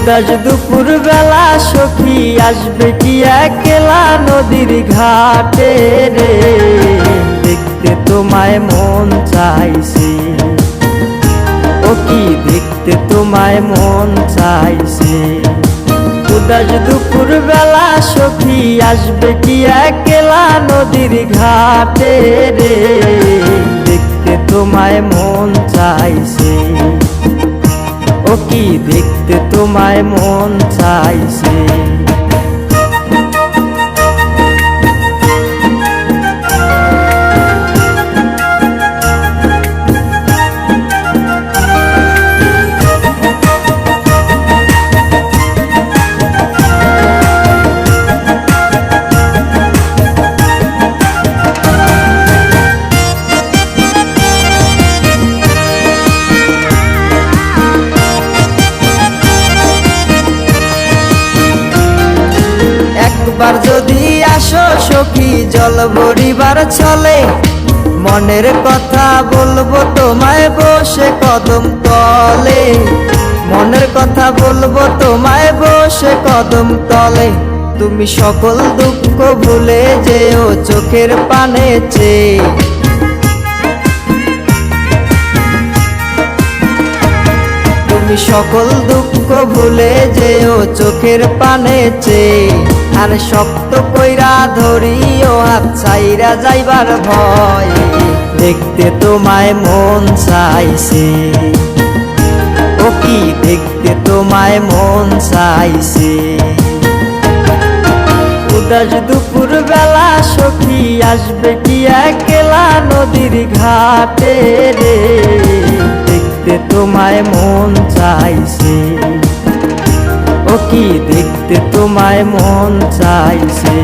উদাস দুপুর বেলা সখী আসবে কি একলা নদীর ঘাটে রে, দেখতে তোমায় মন চাইছে। ও কি দেখতে তোমায় মন চাইছে। উদাস দুপুর বেলা সখী আসবে কি একলা নদীর ঘাটে রে, দেখতে তোমায় মন চাইছে। ও কি দেখতে তোমায় মন চাইছে। একবার যদি আসো সখী জল ভরিবার চলে, মনের কথা বলবো তোমায় বসে কদম তলে। মনের কথা বলবো তোমায় বসে কদম তলে। তুমি সকল দুঃখ ভুলে যেও চোখের পানে চেয়ে। তুমি সকল দুঃখ ভুলে যেও চোখের পানে চেয়ে। আর শক্ত কইরা ধরিও হাত ছাইরা যাইবার ভয়, দেখতে তোমায় মন চাইছে। ও কি দেখতে তোমায় মন চাইছে। উদাস দুপুর বেলা সখী আসবে কি একলা নদীর ঘাটে রে, দেখতে তোমায় মন চাইছে। ও কি দেখতে তোমায় মন চাইছে।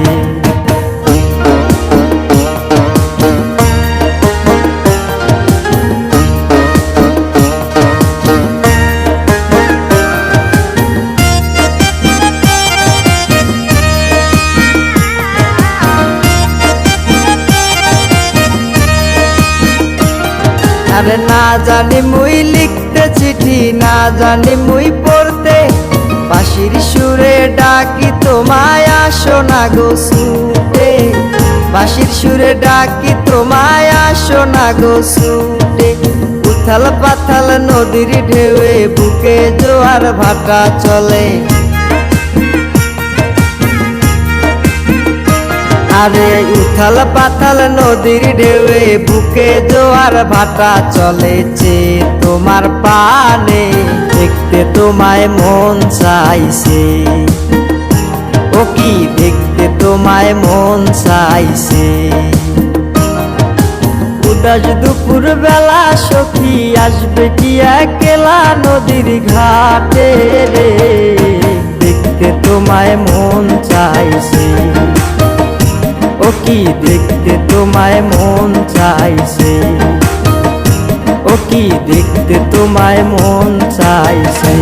আরে না জানি মুই লিখতে চিঠি, না জানি মুই পড়তে, বাঁশির সুরে ডাকি তোমায় আসো না গো ছুটে। বাঁশির সুরে ডাকি তোমায় আসো না গো ছুটে। উথাল পাথাল নদীর ঢেউয়ে বুকে জোয়ার ভাটা চলে। আরে উথাল পাথাল নদীর ঢেউয়ে বুকে জোয়ার ভাটা চলেছে তোমার পানে, দেখতে তোমায় মন চাইছে। ও কি দেখতে তোমায় মন চাইছে। উদাস দুপুর বেলা সখী আসবে কি একলা নদীর ঘাটে রে, দেখতে তোমায় মন চাইছে। ও কি দেখতে তোমায় মন চাইছে। ও কি দেখতে তোমায় মন চাইছে।